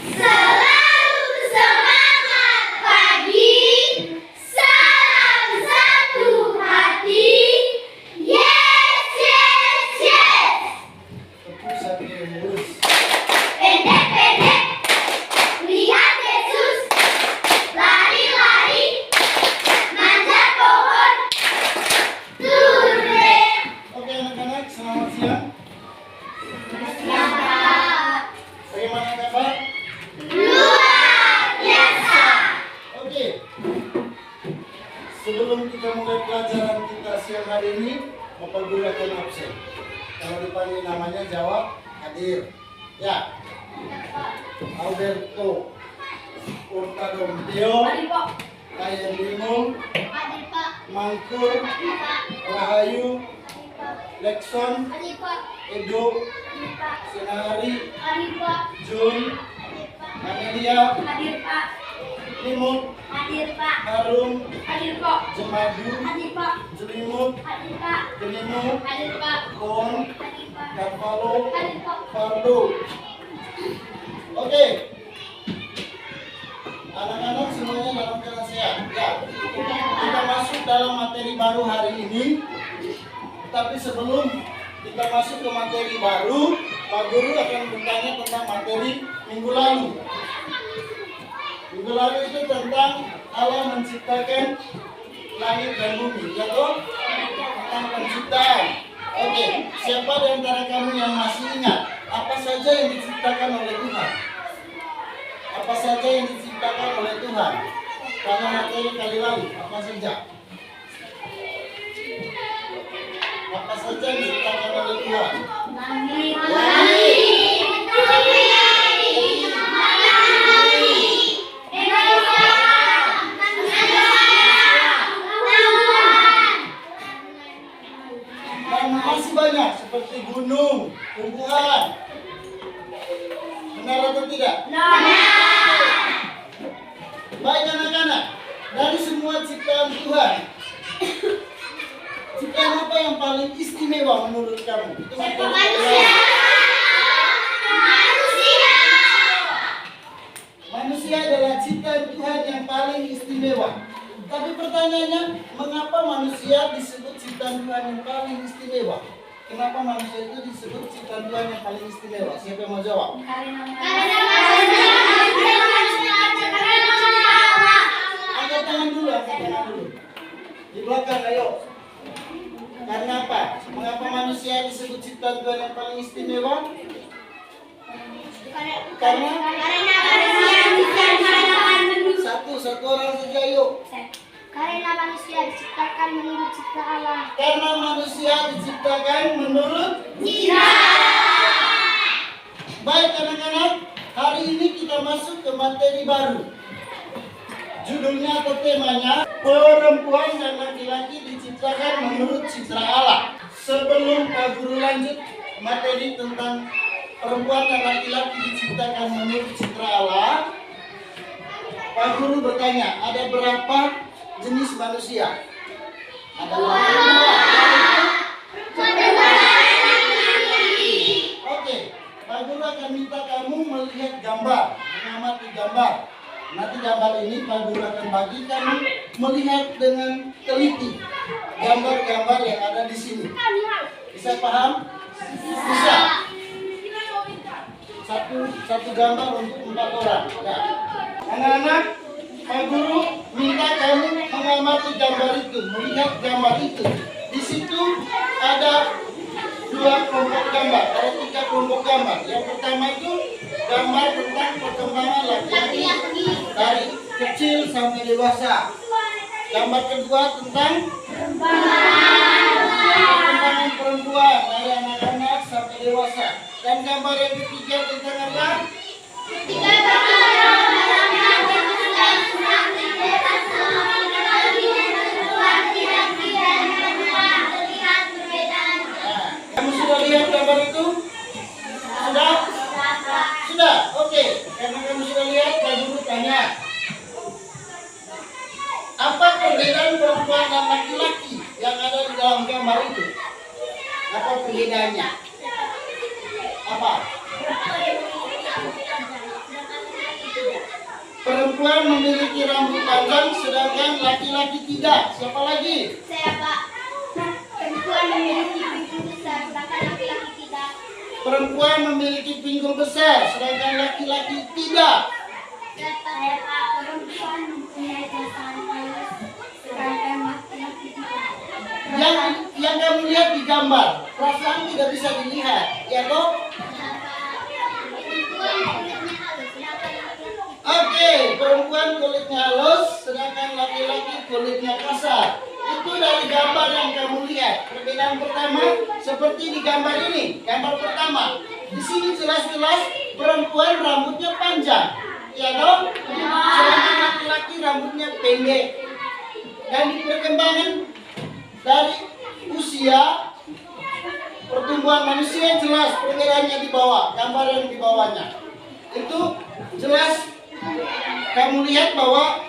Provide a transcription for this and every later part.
Selalu semangat pagi, salam satu hati. Yes, yes, yes. Tepuk sambil lurus. Pendek-pendek, lihat Yesus. Lari-lari, manjat pohon. Ture. Oke anak-anak, selamat siang. Bagaimana kabar? Luar biasa. Oke. Sebelum kita mulai pelajaran kita siang hari ini, Bapak Guru akan absen. Kalau dipanggil namanya jawab hadir. Ya. Alberto Urtadompio, Kayan Bimul, Hadir Pak. Mangkur, Pak. Rahayu, Lekson, Hadir Pak. Edo, Hadir Pak. Sinari, Hadir Pak. Jun, Hadir Pak. Amelia, Hadir Pak. Limut, Hadir Pak. Harum, Hadir Pak. Jemadu, Hadir Pak. Jelimut, Hadir Pak. Jelimu, Hadir Pak. Kon, Hadir Pak. Karvalo, Hadir Pak. Fardo. Oke. Anak-anak semuanya dalam keadaan sehat. Ya. Kita masuk dalam materi baru hari ini. Tapi sebelum kita masuk ke materi baru, Pak Guru akan bertanya tentang materi minggu lalu. Minggu lalu itu tentang Allah menciptakan langit dan bumi, ya toh? Tentang penciptaan. Oke, siapa di antara kamu yang masih ingat apa saja yang diciptakan oleh Tuhan? Apa saja yang diciptakan oleh Tuhan? Karena materi kali lalu, apa saja? Apa saja yang diciptakan oleh Tuhan? Dan masih banyak seperti gunung, tumbuhan. Benar atau tidak? Baik anak-anak, dari semua ciptaan Tuhan, ciptaan apa yang paling istimewa menurut kamu? Itu Manusia adalah ciptaan Tuhan yang paling istimewa. Tapi pertanyaannya, mengapa manusia disebut ciptaan Tuhan yang paling istimewa? Kenapa manusia itu disebut ciptaan Tuhan yang paling istimewa? Siapa yang mau jawab? Angkat tangan dulu, angkat tangan dulu. Di belakang, ayo. Karena apa? Mengapa manusia disebut ciptaan Tuhan yang paling istimewa? Karena satu orang saja, yuk. Karena manusia diciptakan menurut cipta Allah. Karena manusia diciptakan menurut Cipta. Baik anak-anak, hari ini kita masuk ke materi baru. Judulnya atau temanya, perempuan dan laki-laki diciptakan menurut citra Allah. Sebelum Pak Guru lanjut materi tentang perempuan dan laki-laki diciptakan menurut citra Allah, Pak Guru bertanya, ada berapa jenis manusia? Ada berapa? Oke, Pak Guru akan minta kamu melihat gambar, mengamati gambar. Nanti gambar ini Pak Guru akan bagi kamu melihat dengan teliti gambar-gambar yang ada di sini. Bisa paham? Bisa. Satu gambar untuk 4 orang. Ya. Anak-anak, Pak Guru minta kamu mengamati gambar itu, melihat gambar itu. Di situ ada 2 kelompok gambar, ada 3 kelompok gambar. Yang pertama itu gambar tentang perkembangan laki-laki dari kecil sampai dewasa. Gambar kedua tentang perkembangan perempuan dari anak-anak sampai dewasa. Dan gambar yang ketiga tentang apa? Kamu sudah lihat gambar itu? Sudah? Sudah? Oke. Karena kamu sudah lihat, Pak Guru tanya. Apa perbedaan perempuan dan laki-laki yang ada di dalam gambar itu? Apa perbedaannya? Apa? Perempuan memiliki rambut panjang sedangkan laki-laki tidak. Siapa lagi? Saya, Pak. Perempuan memiliki pinggul besar, sedangkan laki-laki tidak. Perempuan memiliki pinggul besar sedangkan laki-laki tidak. Saya, Pak. Perempuan mempunyai perasaan halus, sedangkan laki-laki tidak. Yang kamu lihat di gambar, perasaan tidak bisa dilihat, ya toh? Oke, perempuan kulitnya halus, sedangkan laki-laki kulitnya kasar. Itu dari gambar yang kamu lihat. Perbedaan pertama seperti di gambar ini. Gambar pertama, di sini jelas-jelas perempuan rambutnya panjang, ya toh? Sedangkan laki-laki rambutnya pendek. Dan di perkembangan dari usia pertumbuhan manusia jelas perbedaannya di bawah, gambar yang di bawahnya. Itu jelas kamu lihat bahwa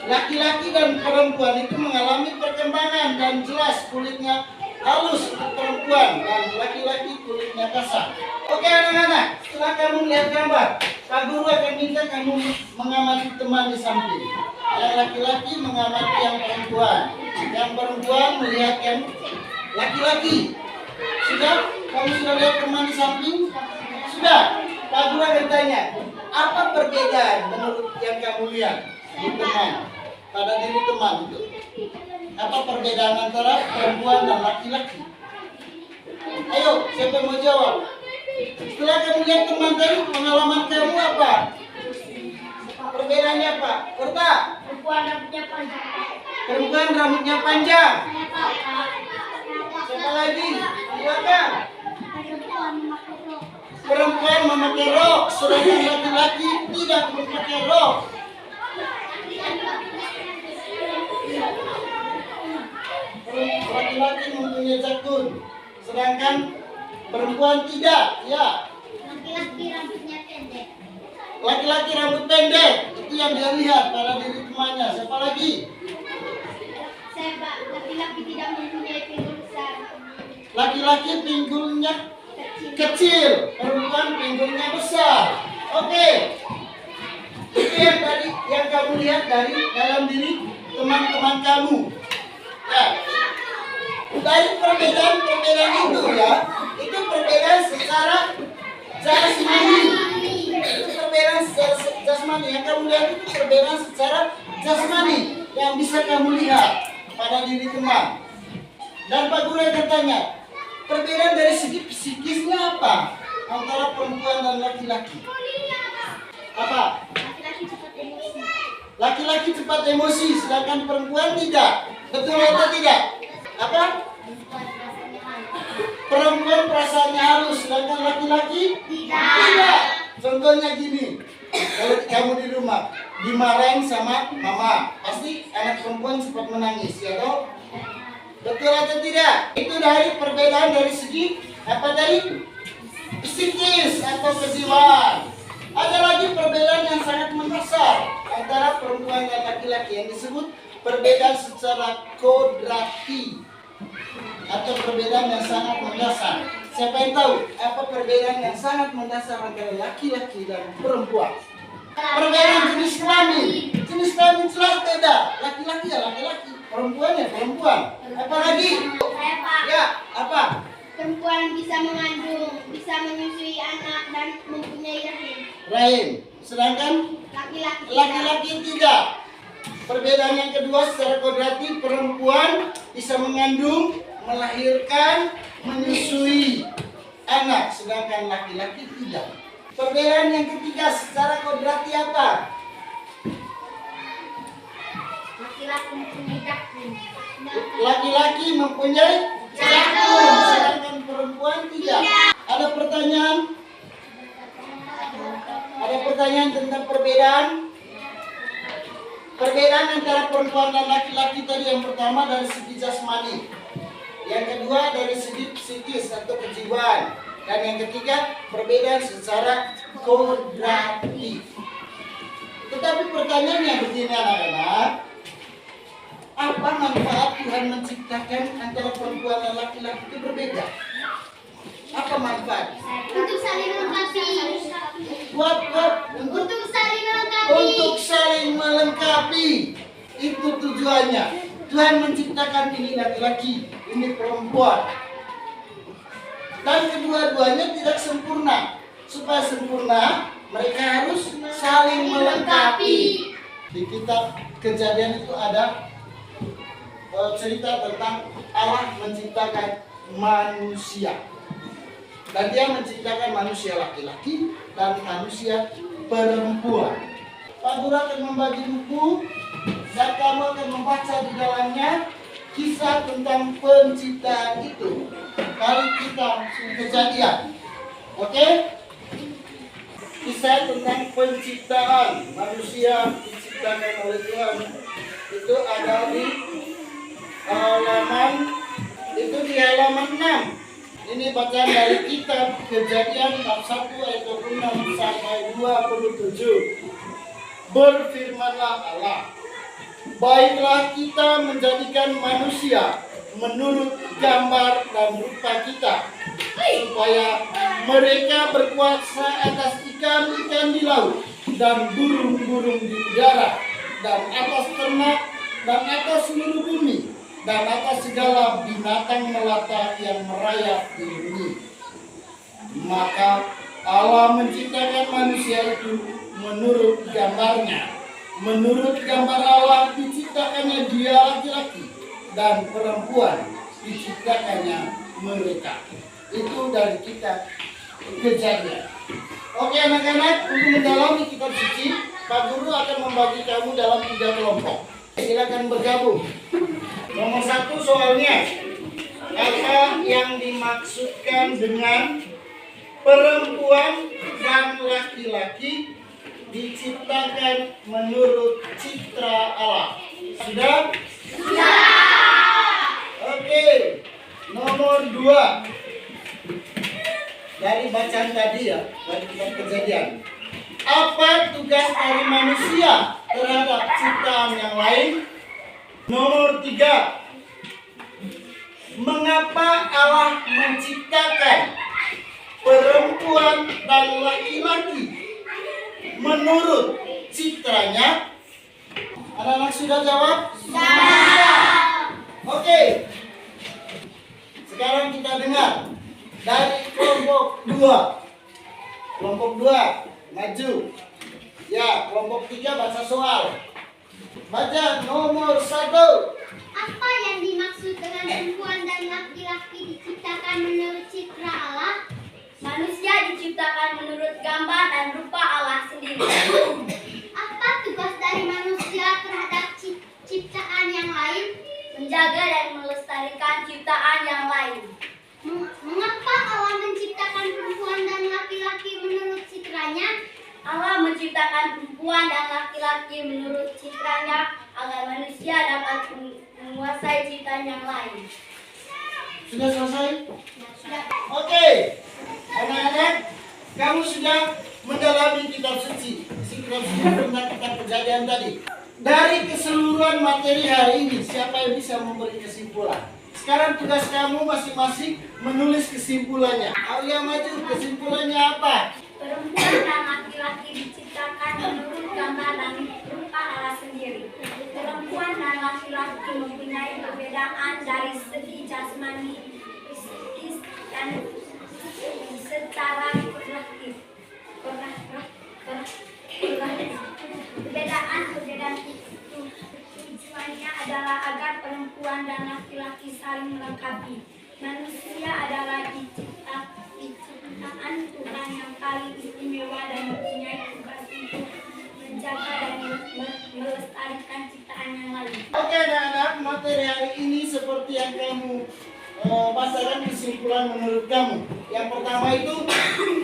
laki-laki dan perempuan itu mengalami perkembangan dan jelas kulitnya halus untuk perempuan dan laki-laki kulitnya kasar. Oke anak-anak, setelah kamu melihat gambar, Pak Guru akan minta kamu mengamati teman di samping. Yang laki-laki mengamati yang perempuan. Yang perempuan melihat yang laki-laki. Sudah? Kamu sudah lihat teman di samping? Sudah? Pak Guru akan tanya, apa perbedaan menurut yang kamu lihat di teman? Pada diri teman itu. Apa perbedaan antara perempuan dan laki-laki? Ayo, siapa yang mau jawab? Setelah kamu lihat teman tadi, pengalaman kamu apa? Perbedaannya apa? Korta? Perempuan rambutnya panjang. Perempuan rambutnya panjang. Saya, Pak. Siapa lagi? Silakan. Perempuan memakai rok. Perempuan memakai rok, sedangkan laki-laki tidak memakai rok. Laki-laki mempunyai jakun, sedangkan perempuan tidak. Ya. Laki-laki rambutnya pendek. Laki-laki rambut pendek, itu yang dia lihat pada diri temannya. Siapa lagi? Saya, Pak. Laki-laki tidak mempunyai pinggul besar. Laki-laki pinggulnya Kecil. kecil, perempuan pinggulnya besar. Oke. Itu yang tadi yang kamu lihat dari dalam diri teman-teman kamu. Ya. Dari perbedaan-perbedaan itu ya, itu perbedaan secara jasmani. Itu perbedaan secara jasmani yang kamu lihat itu perbedaan secara jasmani yang bisa kamu lihat pada diri teman. Dan Pak Guru akan tanya, perbedaan dari segi psikisnya apa antara perempuan dan laki-laki? Apa? Laki-laki cepat emosi. Laki-laki cepat emosi, sedangkan perempuan tidak. Betul atau tidak? Apa? Perempuan rasanya halus. Perempuan perasaannya halus, sedangkan laki-laki tidak. Contohnya gini, kalau kamu di rumah dimarahin sama mama, pasti anak perempuan cepat menangis, ya toh? Betul atau tidak? Itu dari perbedaan dari segi apa tadi? Psikis atau kejiwaan. Ada lagi perbedaan yang sangat mendasar antara perempuan dan laki-laki yang disebut perbedaan secara kodrati atau perbedaan yang sangat mendasar. Siapa yang tahu apa perbedaan yang sangat mendasar antara laki-laki dan perempuan? Perbedaan jenis kelamin. Jenis kelamin jelas beda. Laki-laki ya laki-laki, perempuan ya perempuan. Apa lagi? Saya, Pak. Ya, apa? Perempuan bisa mengandung, bisa menyusui anak dan mempunyai rahim. Rahim. Sedangkan Laki-laki tidak. laki-laki tidak. Perbedaan yang kedua secara kodrati, perempuan bisa mengandung, melahirkan, menyusui anak, sedangkan laki-laki tidak. Perbedaan yang ketiga secara kodrati apa? Laki-laki mempunyai jakun. Laki-laki mempunyai jakun, sedangkan perempuan tidak. Ada pertanyaan? Ada pertanyaan tentang perbedaan? Perbedaan antara perempuan dan laki-laki tadi yang pertama dari segi jasmani, yang kedua dari segi psikis atau kejiwaan, dan yang ketiga perbedaan secara kodrati. Tetapi pertanyaannya begini anak-anak, apa manfaat Tuhan menciptakan antara perempuan dan laki-laki itu berbeda? Apa manfaat? Untuk saling melengkapi. Buat untuk Untuk saling melengkapi. untuk melengkapi. Itu tujuannya. Tuhan menciptakan ini laki-laki, ini perempuan. Dan kedua-duanya tidak sempurna. Supaya sempurna, mereka harus saling melengkapi. Di kitab Kejadian itu ada cerita tentang Allah menciptakan manusia. Dan dia menciptakan manusia laki-laki dan manusia perempuan. Pak Guru akan membagi buku dan kamu akan membaca di dalamnya kisah tentang penciptaan itu. Kali kita Kejadian. Oke? Kisah tentang penciptaan manusia diciptakan oleh Tuhan. Itu ada di halaman 6. Ini bacaan dari kitab Kejadian bab 1 ayat 26 sampai 27. Berfirmanlah Allah, baiklah kita menjadikan manusia menurut gambar dan rupa kita, supaya mereka berkuasa atas ikan-ikan di laut dan burung-burung di udara, dan atas ternak, dan atas seluruh bumi, dan atas segala binatang melata yang merayap di bumi. Maka Allah menciptakan manusia itu menurut gambarnya. Menurut gambar Allah diciptakannya dia laki-laki, dan perempuan diciptakannya mereka. Itu dari kitab Kejadian. Oke anak-anak, untuk mendalami kitab suci, Pak Guru akan membagi kamu dalam 3 kelompok. Silakan bergabung. Nomor 1 soalnya, apa yang dimaksudkan dengan perempuan dan laki-laki diciptakan menurut citra Allah? Sudah? Oke. Nomor 2. Dari bacaan tadi ya, dari kitab Kejadian. Apa tugas dari manusia terhadap ciptaan yang lain? Nomor 3. Mengapa Allah menciptakan perempuan dan laki-laki menurut citranya? Anak-anak sudah jawab? Oke. Sekarang kita dengar dari kelompok 2. Kelompok 2 maju. Ya, kelompok 3 baca soal. Baca nomor 1. Apa yang dimaksud dengan perempuan dan laki-laki diciptakan menurut citra Allah? Manusia diciptakan menurut gambar dan rupa Allah sendiri. Apa tugas dari manusia terhadap ciptaan yang lain? Menjaga dan melestarikan ciptaan yang lain. Mengapa Allah menciptakan perempuan dan laki-laki menurut citranya? Allah menciptakan perempuan dan laki-laki menurut citranya agar manusia dapat menguasai ciptaan yang lain. Sudah selesai? Oke. Anak-anak, kamu sudah mendalami kitab suci. Kitab suci tentang kitab Kejadian tadi. Dari keseluruhan materi hari ini, siapa yang bisa memberi kesimpulan? Sekarang tugas kamu masing-masing menulis kesimpulannya. Aulia maju, kesimpulannya apa? Perempuan dan laki-laki diciptakan menurut gambar dan rupa Allah sendiri. Perempuan dan laki-laki mempunyai perbedaan dari segi jasmani, psikis, dan secara reflektif. Perbedaan itu tujuannya adalah agar perempuan dan laki-laki saling melengkapi. Manusia adalah ciptaan Tuhan yang paling istimewa dan mempunyai tugas untuk menjaga dan melestarikan ciptaan yang lain. Oke anak-anak, materi hari ini seperti yang kamu bacakan kesimpulan menurut kamu. Yang pertama itu,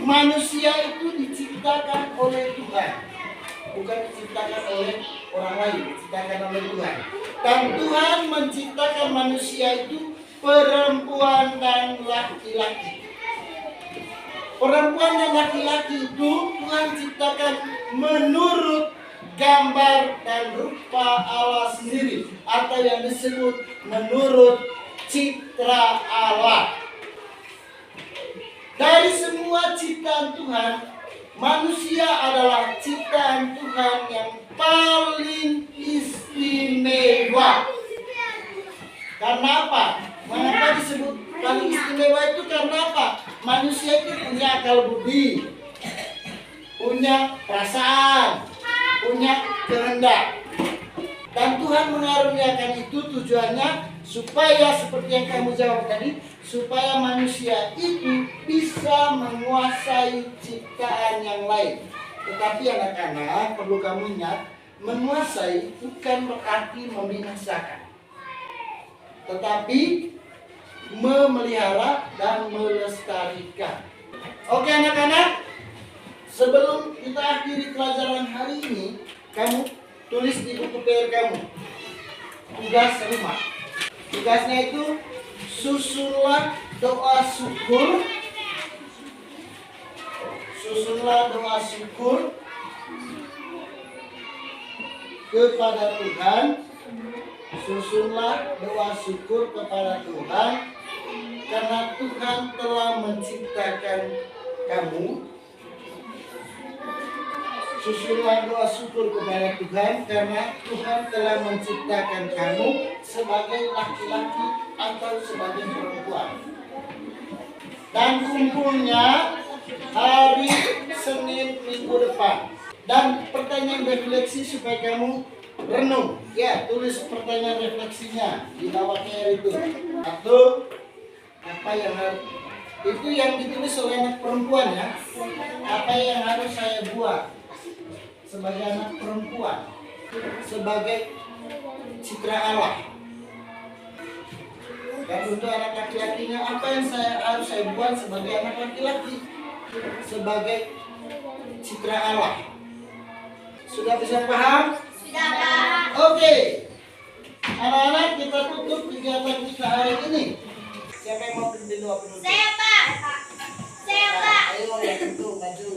manusia itu diciptakan oleh Tuhan, bukan diciptakan oleh orang lain, diciptakan oleh Tuhan. Dan Tuhan menciptakan manusia itu perempuan dan laki-laki. Perempuan dan laki-laki itu Tuhan ciptakan menurut gambar dan rupa Allah sendiri, atau yang disebut menurut citra Allah. Dari semua ciptaan Tuhan, manusia adalah ciptaan Tuhan yang paling Karena apa? Mengapa disebut paling istimewa itu karena apa? Manusia itu punya akal budi, punya perasaan, punya kehendak. Dan Tuhan mengaruniakan itu tujuannya supaya seperti yang kamu jawab tadi, supaya manusia itu bisa menguasai ciptaan yang lain. Tetapi anak-anak perlu kamu ingat, menguasai bukan berarti membinasakan, tetapi memelihara dan melestarikan. Oke anak-anak, sebelum kita akhiri pelajaran hari ini, kamu tulis di buku PR kamu tugas rumah. Tugasnya itu susunlah doa syukur. Susunlah doa syukur kepada Tuhan. Susunlah doa syukur kepada Tuhan karena Tuhan telah menciptakan kamu. Susunlah doa syukur kepada Tuhan karena Tuhan telah menciptakan kamu sebagai laki-laki atau sebagai perempuan. Dan kumpulnya hari Senin minggu depan. Dan pertanyaan refleksi supaya kamu renung. Ya, tulis pertanyaan refleksinya di bawah QR itu. Atau apa yang harus, itu yang ditulis oleh anak perempuan ya. Apa yang harus saya buat sebagai anak perempuan, sebagai citra Allah. Dan untuk anak laki-lakinya, apa yang harus saya buat sebagai anak laki-laki, sebagai citra Allah. Sudah bisa paham? Sudah, Pak. Oke. Anak-anak, kita tutup kegiatan kita hari ini. Siapa yang mau pimpin doa penutup? Saya, Pak. Saya, Pak. Ayo yang itu maju.